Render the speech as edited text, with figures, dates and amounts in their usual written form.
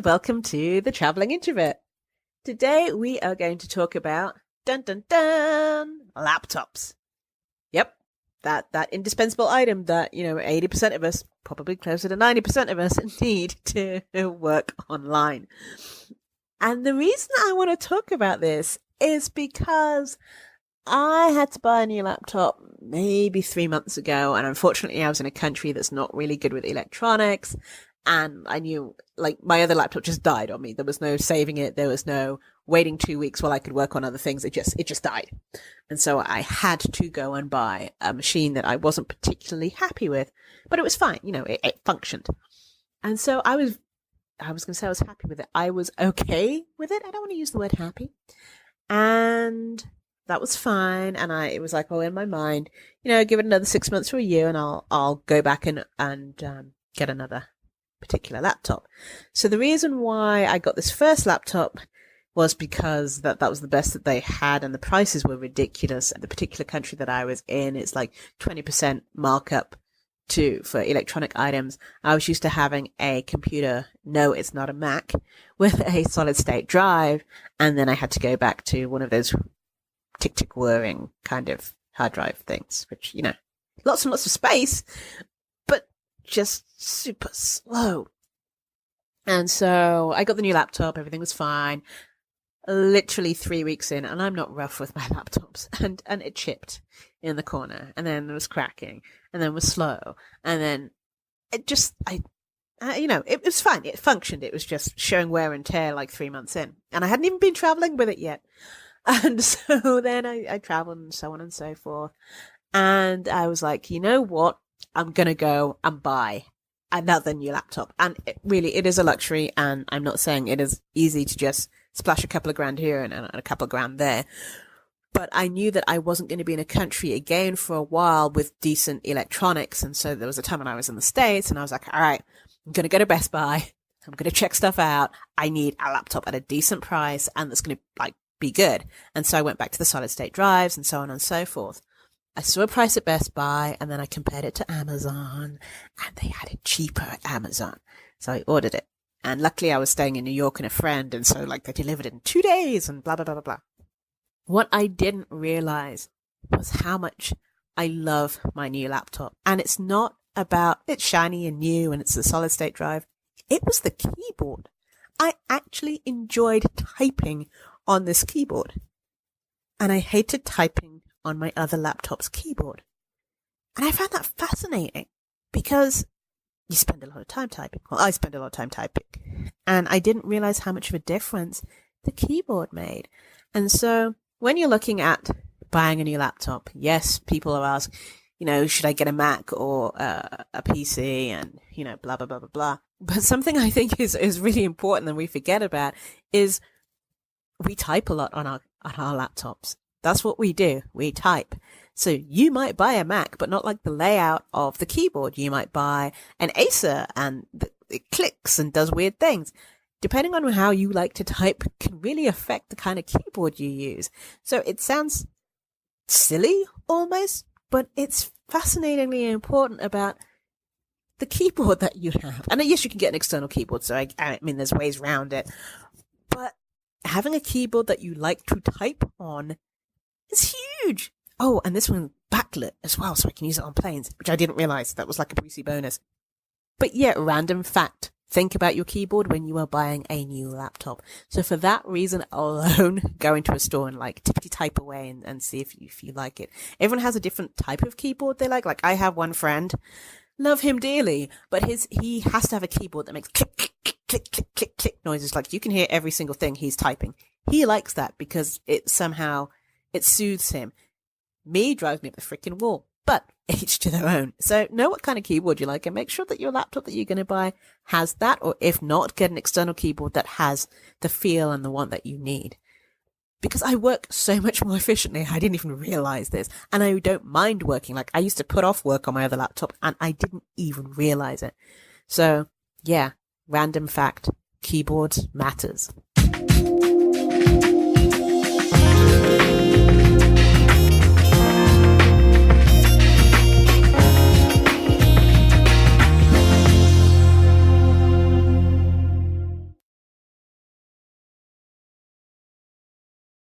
welcome to The Traveling Introvert. Today we are going to talk about, laptops. Yep, that indispensable item that, 80% of us, probably closer to 90% of us, need to work online. And the reason I want to talk about this is because I had to buy a new laptop maybe 3 months ago, and unfortunately I was in a country that's not really good with electronics, and I knew, my other laptop just died on me. There was no saving it. There was no waiting 2 weeks while I could work on other things. It just died. And so I had to go and buy a machine that I wasn't particularly happy with, but it was fine. It functioned. And so I was going to say I was happy with it. I was okay with it. I don't want to use the word happy. And that was fine. And it was in my mind, give it another 6 months or a year and I'll go back and get another particular laptop. So the reason why I got this first laptop was because that was the best that they had, and the prices were ridiculous. The particular country that I was in, it's 20% markup for electronic items. I was used to having a computer, no, it's not a Mac, with a solid state drive, and then I had to go back to one of those tick whirring kind of hard drive things, which, lots and lots of space, but just super slow. And so I got the new laptop, everything was fine. Literally 3 weeks in, and I'm not rough with my laptops, and it chipped in the corner, and then it was cracking, and then it was slow, and then it just, it was fine. It functioned. It was just showing wear and tear 3 months in, and I hadn't even been traveling with it yet. And so then I traveled and so on and so forth, and I was like, you know what? I'm going to go and buy another new laptop. And it is a luxury. And I'm not saying it is easy to just splash a couple of grand here and a couple of grand there. But I knew that I wasn't going to be in a country again for a while with decent electronics. And so there was a time when I was in the States and I was like, all right, I'm going to go to Best Buy. I'm going to check stuff out. I need a laptop at a decent price and that's going to be good. And so I went back to the solid state drives and so on and so forth. I saw a price at Best Buy and then I compared it to Amazon and they had it cheaper at Amazon. So I ordered it. And luckily I was staying in New York and a friend. And so they delivered it in 2 days and blah, blah, blah, blah, blah. What I didn't realize was how much I love my new laptop. And it's not about it's shiny and new and it's a solid state drive. It was the keyboard. I actually enjoyed typing on this keyboard. And I hated typing on my other laptop's keyboard. And I found that fascinating because you spend a lot of time typing. Well, I spend a lot of time typing. And I didn't realize how much of a difference the keyboard made. And so when you're looking at buying a new laptop, yes, people are asking, should I get a Mac or a PC and, blah, blah, blah, blah, blah. But something I think is really important that we forget about is we type a lot on our laptops. That's what we do. We type. So you might buy a Mac, but not like the layout of the keyboard. You might buy an Acer and it clicks and does weird things. Depending on how you like to type can really affect the kind of keyboard you use. So it sounds silly almost, but it's fascinatingly important about the keyboard that you have. And yes, you can get an external keyboard. So I mean, there's ways around it, but having a keyboard that you like to type on is huge. Oh, and this one backlit as well, so I can use it on planes, which I didn't realize. That was a Brucey bonus. But yeah, random fact. Think about your keyboard when you are buying a new laptop. So for that reason alone, go into a store and tippity type away and see if you like it. Everyone has a different type of keyboard they like. I have one friend, love him dearly, but he has to have a keyboard that makes click, click, click, click, click, click, click noises. You can hear every single thing he's typing. He likes that because it soothes him. Me drives me up the freaking wall, but each to their own. So know what kind of keyboard you like and make sure that your laptop that you're going to buy has that, or if not, get an external keyboard that has the feel and the want that you need. Because I work so much more efficiently, I didn't even realize this, and I don't mind working. I used to put off work on my other laptop and I didn't even realize it. So yeah, random fact, keyboards matters.